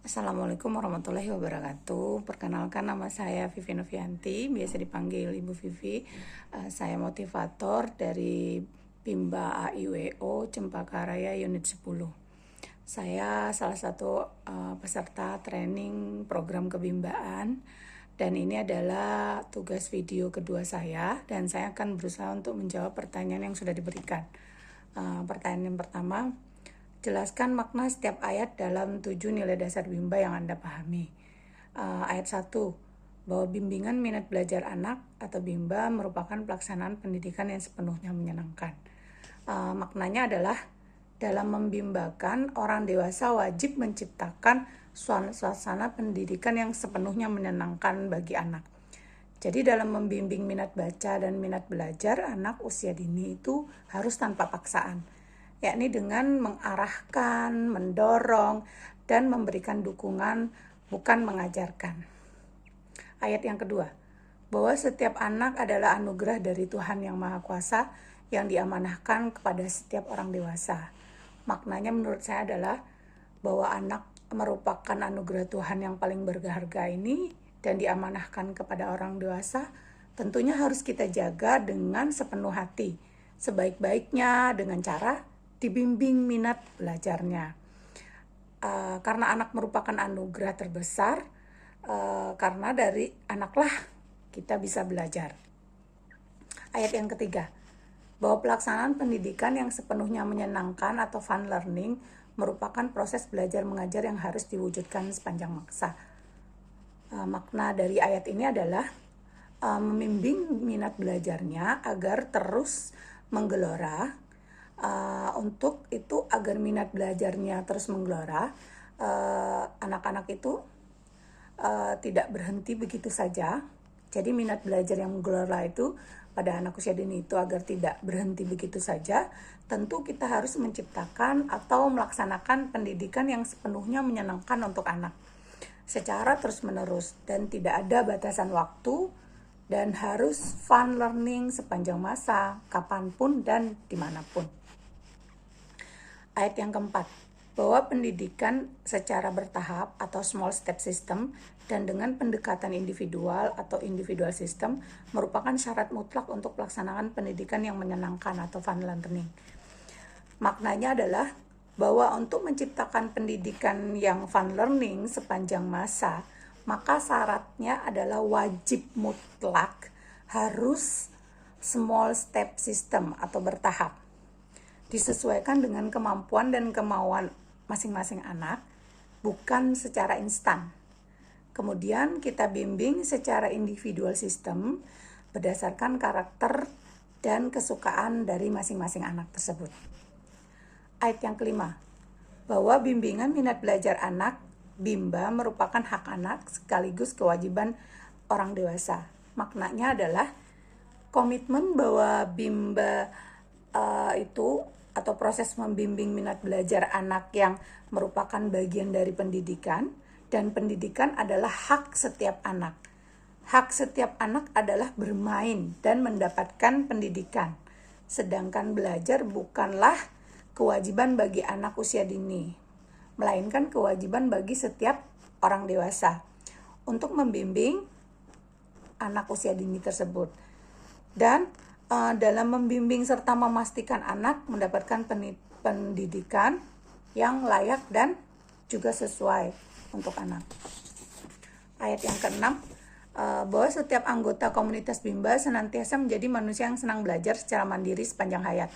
Assalamualaikum warahmatullahi wabarakatuh. Perkenalkan, nama saya Vivi Novianti, biasa dipanggil Ibu Vivi. Saya motivator dari Bimba AIWO Cempaka Raya Unit 10. Saya salah satu peserta training program kebimbaan, dan ini adalah tugas video kedua saya, dan saya akan berusaha untuk menjawab pertanyaan yang sudah diberikan. Pertanyaan yang pertama, jelaskan makna setiap ayat dalam 7 nilai dasar Bimba yang Anda pahami. Ayat 1, bahwa bimbingan minat belajar anak atau Bimba merupakan pelaksanaan pendidikan yang sepenuhnya menyenangkan. Maknanya adalah dalam membimbakan, orang dewasa wajib menciptakan suasana pendidikan yang sepenuhnya menyenangkan bagi anak. Jadi dalam membimbing minat baca dan minat belajar anak usia dini itu harus tanpa paksaan, yakni dengan mengarahkan, mendorong, dan memberikan dukungan, bukan mengajarkan. Ayat yang kedua, bahwa setiap anak adalah anugerah dari Tuhan Yang Maha Kuasa yang diamanahkan kepada setiap orang dewasa. Maknanya menurut saya adalah bahwa anak merupakan anugerah Tuhan yang paling berharga ini dan diamanahkan kepada orang dewasa, tentunya harus kita jaga dengan sepenuh hati, sebaik-baiknya dengan cara dibimbing minat belajarnya. Karena anak merupakan anugerah terbesar, karena dari anaklah kita bisa belajar. Ayat yang ketiga, bahwa pelaksanaan pendidikan yang sepenuhnya menyenangkan atau fun learning merupakan proses belajar mengajar yang harus diwujudkan sepanjang masa. Makna dari ayat ini adalah membimbing minat belajarnya agar terus menggelora. Untuk itu, agar minat belajarnya terus menggelora, anak-anak itu tidak berhenti begitu saja. Jadi minat belajar yang menggelora itu pada anak usia dini itu agar tidak berhenti begitu saja, tentu kita harus menciptakan atau melaksanakan pendidikan yang sepenuhnya menyenangkan untuk anak secara terus-menerus dan tidak ada batasan waktu, dan harus fun learning sepanjang masa, kapanpun dan dimanapun. Ayat yang keempat, bahwa pendidikan secara bertahap atau small step system dan dengan pendekatan individual atau individual system merupakan syarat mutlak untuk pelaksanaan pendidikan yang menyenangkan atau fun learning. Maknanya adalah bahwa untuk menciptakan pendidikan yang fun learning sepanjang masa, maka syaratnya adalah wajib mutlak harus small step system atau bertahap, disesuaikan dengan kemampuan dan kemauan masing-masing anak, bukan secara instan. Kemudian kita bimbing secara individual system berdasarkan karakter dan kesukaan dari masing-masing anak tersebut. Ayat yang kelima, bahwa bimbingan minat belajar anak, Bimba, merupakan hak anak sekaligus kewajiban orang dewasa. Maknanya adalah komitmen bahwa Bimba itu atau proses membimbing minat belajar anak yang merupakan bagian dari pendidikan, dan pendidikan adalah hak setiap anak. Hak setiap anak adalah bermain dan mendapatkan pendidikan, sedangkan belajar bukanlah kewajiban bagi anak usia dini, melainkan kewajiban bagi setiap orang dewasa untuk membimbing anak usia dini tersebut. Dan dalam membimbing serta memastikan anak mendapatkan pendidikan yang layak dan juga sesuai untuk anak. Ayat yang keenam, bahwa setiap anggota komunitas Bimba senantiasa menjadi manusia yang senang belajar secara mandiri sepanjang hayat.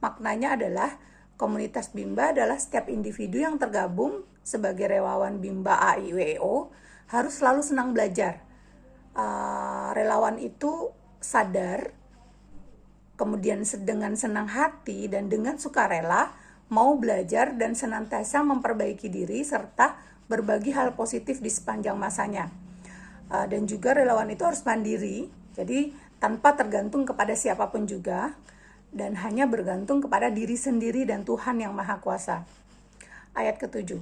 Maknanya adalah komunitas Bimba adalah setiap individu yang tergabung sebagai relawan Bimba AIWO harus selalu senang belajar. Relawan itu sadar, kemudian dengan senang hati dan dengan sukarela mau belajar dan senantiasa memperbaiki diri serta berbagi hal positif di sepanjang masanya. Dan juga relawan itu harus mandiri, jadi tanpa tergantung kepada siapapun juga, dan hanya bergantung kepada diri sendiri dan Tuhan Yang Maha Kuasa. Ayat ketujuh,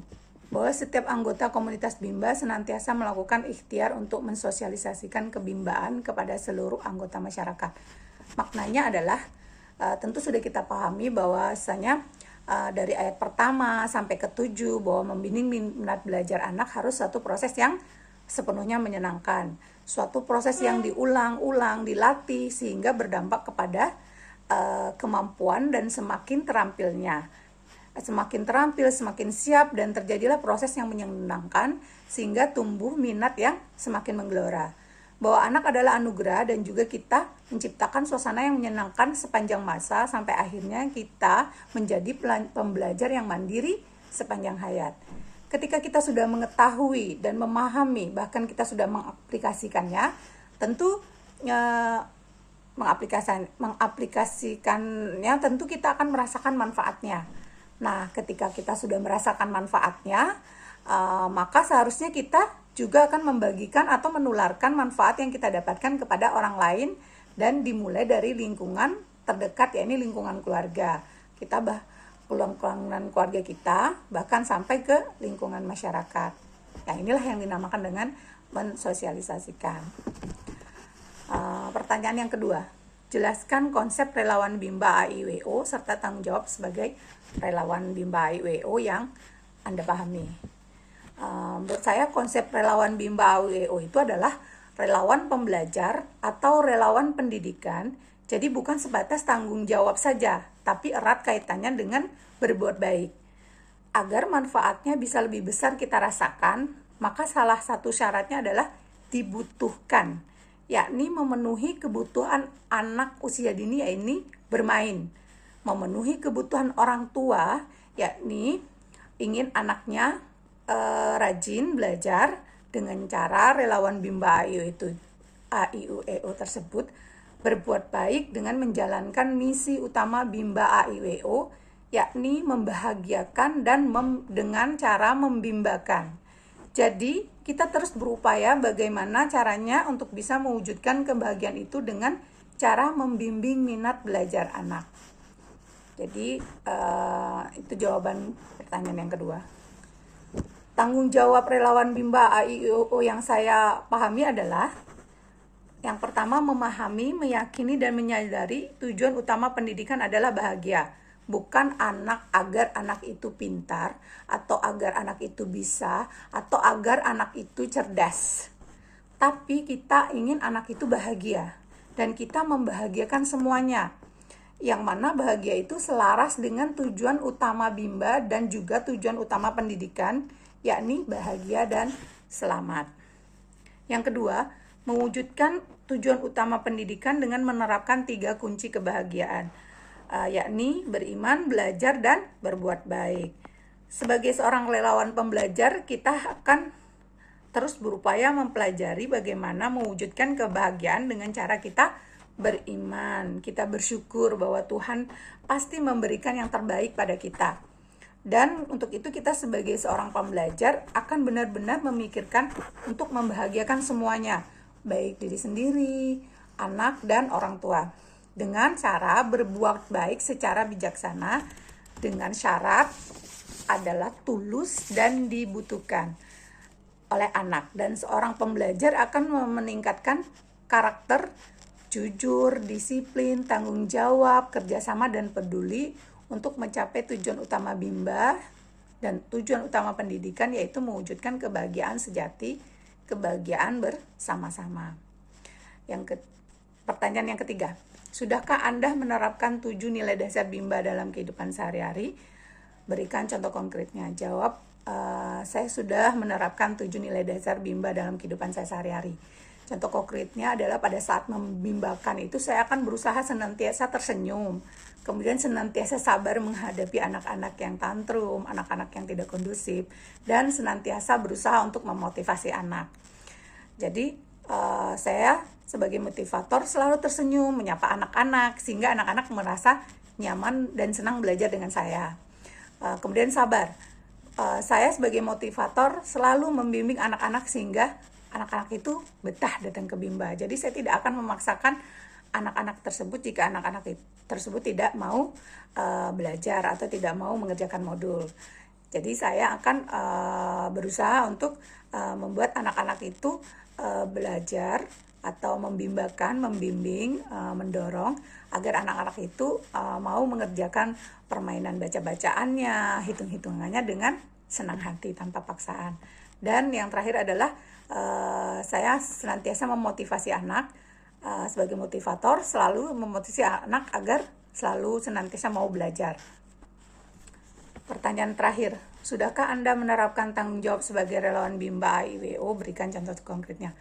bahwa setiap anggota komunitas Bimba senantiasa melakukan ikhtiar untuk mensosialisasikan kebimbaan kepada seluruh anggota masyarakat. Maknanya adalah tentu sudah kita pahami bahwasanya dari ayat pertama sampai ke-7 bahwa membimbing minat belajar anak harus satu proses yang sepenuhnya menyenangkan, suatu proses yang diulang-ulang, dilatih sehingga berdampak kepada kemampuan dan semakin terampilnya. Semakin terampil, semakin siap, dan terjadilah proses yang menyenangkan sehingga tumbuh minat yang semakin menggelora. Bahwa anak adalah anugerah dan juga kita menciptakan suasana yang menyenangkan sepanjang masa sampai akhirnya kita menjadi pembelajar yang mandiri sepanjang hayat. Ketika kita sudah mengetahui dan memahami, bahkan kita sudah mengaplikasikannya, tentu mengaplikasikannya tentu kita akan merasakan manfaatnya. Nah, ketika kita sudah merasakan manfaatnya, maka seharusnya kita juga akan membagikan atau menularkan manfaat yang kita dapatkan kepada orang lain, dan dimulai dari lingkungan terdekat, yakni lingkungan keluarga. Kita lingkungan keluarga kita, bahkan sampai ke lingkungan masyarakat. Nah, inilah yang dinamakan dengan mensosialisasikan. Pertanyaan yang kedua, jelaskan konsep relawan Bimba AIWO serta tanggung jawab sebagai relawan Bimba AIWO yang Anda pahami. Menurut saya konsep relawan Bimba AIWO itu adalah relawan pembelajar atau relawan pendidikan. Jadi bukan sebatas tanggung jawab saja, tapi erat kaitannya dengan berbuat baik. Agar manfaatnya bisa lebih besar kita rasakan, maka salah satu syaratnya adalah dibutuhkan, yakni memenuhi kebutuhan anak usia dini, yakni bermain. Memenuhi kebutuhan orang tua, yakni ingin anaknya rajin belajar dengan cara relawan Bimba AIWO tersebut berbuat baik dengan menjalankan misi utama Bimba AIWO, yakni membahagiakan dan dengan cara membimbakan. Jadi kita terus berupaya bagaimana caranya untuk bisa mewujudkan kebahagiaan itu dengan cara membimbing minat belajar anak. Jadi itu jawaban pertanyaan yang kedua. Tanggung jawab relawan Bimba AIWO yang saya pahami adalah yang pertama, memahami, meyakini, dan menyadari tujuan utama pendidikan adalah bahagia. Bukan agar anak itu pintar, atau agar anak itu bisa, atau agar anak itu cerdas. Tapi kita ingin anak itu bahagia, dan kita membahagiakan semuanya. Yang mana bahagia itu selaras dengan tujuan utama Bimba dan juga tujuan utama pendidikan, yakni bahagia dan selamat. Yang kedua, mewujudkan tujuan utama pendidikan dengan menerapkan 3 kunci kebahagiaan, yakni beriman, belajar, dan berbuat baik. Sebagai seorang relawan pembelajar, kita akan terus berupaya mempelajari bagaimana mewujudkan kebahagiaan dengan cara kita beriman. Kita bersyukur bahwa Tuhan pasti memberikan yang terbaik pada kita. Dan untuk itu kita sebagai seorang pembelajar akan benar-benar memikirkan untuk membahagiakan semuanya, baik diri sendiri, anak, dan orang tua, dengan cara berbuat baik secara bijaksana, dengan syarat adalah tulus dan dibutuhkan oleh anak. Dan seorang pembelajar akan meningkatkan karakter jujur, disiplin, tanggung jawab, kerjasama, dan peduli untuk mencapai tujuan utama Bimba dan tujuan utama pendidikan, yaitu mewujudkan kebahagiaan sejati, kebahagiaan bersama-sama. Pertanyaan yang ketiga, sudahkah Anda menerapkan 7 nilai dasar Bimba dalam kehidupan sehari-hari? Berikan contoh konkretnya. Jawab, saya sudah menerapkan 7 nilai dasar Bimba dalam kehidupan saya sehari-hari. Contoh konkretnya adalah pada saat membimbakan itu saya akan berusaha senantiasa tersenyum, kemudian senantiasa sabar menghadapi anak-anak yang tantrum, anak-anak yang tidak kondusif, dan senantiasa berusaha untuk memotivasi anak. Jadi saya sebagai motivator selalu tersenyum menyapa anak-anak sehingga anak-anak merasa nyaman dan senang belajar dengan saya. Kemudian sabar. Saya sebagai motivator selalu membimbing anak-anak sehingga anak-anak itu betah datang ke Bimba. Jadi saya tidak akan memaksakan anak-anak tersebut jika anak-anak tersebut tidak mau belajar atau tidak mau mengerjakan modul. Jadi saya akan berusaha untuk membuat anak-anak itu belajar atau membimbing, mendorong agar anak-anak itu mau mengerjakan permainan baca-bacaannya, hitung-hitungannya dengan senang hati tanpa paksaan. Dan yang terakhir adalah saya senantiasa memotivasi anak sebagai motivator, selalu memotivasi anak agar selalu senantiasa mau belajar. Pertanyaan terakhir, sudahkah Anda menerapkan tanggung jawab sebagai relawan Bimba AIWO? Berikan contoh konkretnya.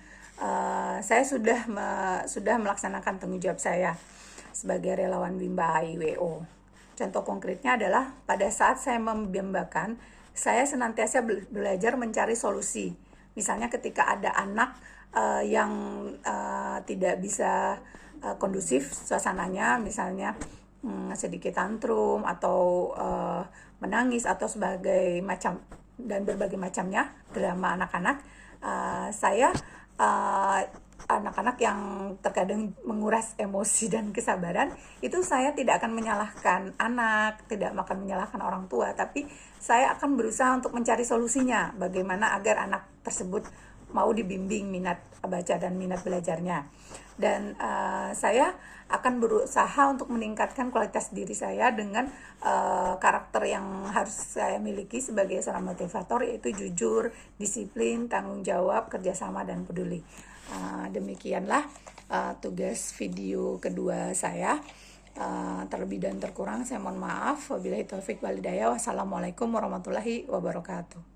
Saya sudah melaksanakan tanggung jawab saya sebagai relawan Bimba AIWO. Contoh konkretnya adalah pada saat saya membimbakan, saya senantiasa belajar mencari solusi. Misalnya ketika ada anak yang tidak bisa kondusif suasananya, misalnya sedikit tantrum atau menangis atau sebagai macam dan berbagai macamnya drama anak-anak, saya anak-anak yang terkadang menguras emosi dan kesabaran, itu saya tidak akan menyalahkan anak, tidak akan menyalahkan orang tua, tapi saya akan berusaha untuk mencari solusinya, bagaimana agar anak tersebut mau dibimbing minat baca dan minat belajarnya. Dan saya akan berusaha untuk meningkatkan kualitas diri saya dengan karakter yang harus saya miliki sebagai seorang motivator, yaitu jujur, disiplin, tanggung jawab, kerjasama, dan peduli. Demikianlah tugas video kedua saya. Terlebih dan terkurang saya mohon maaf. Wabillahi taufik wal hidayah. Wassalamualaikum warahmatullahi wabarakatuh.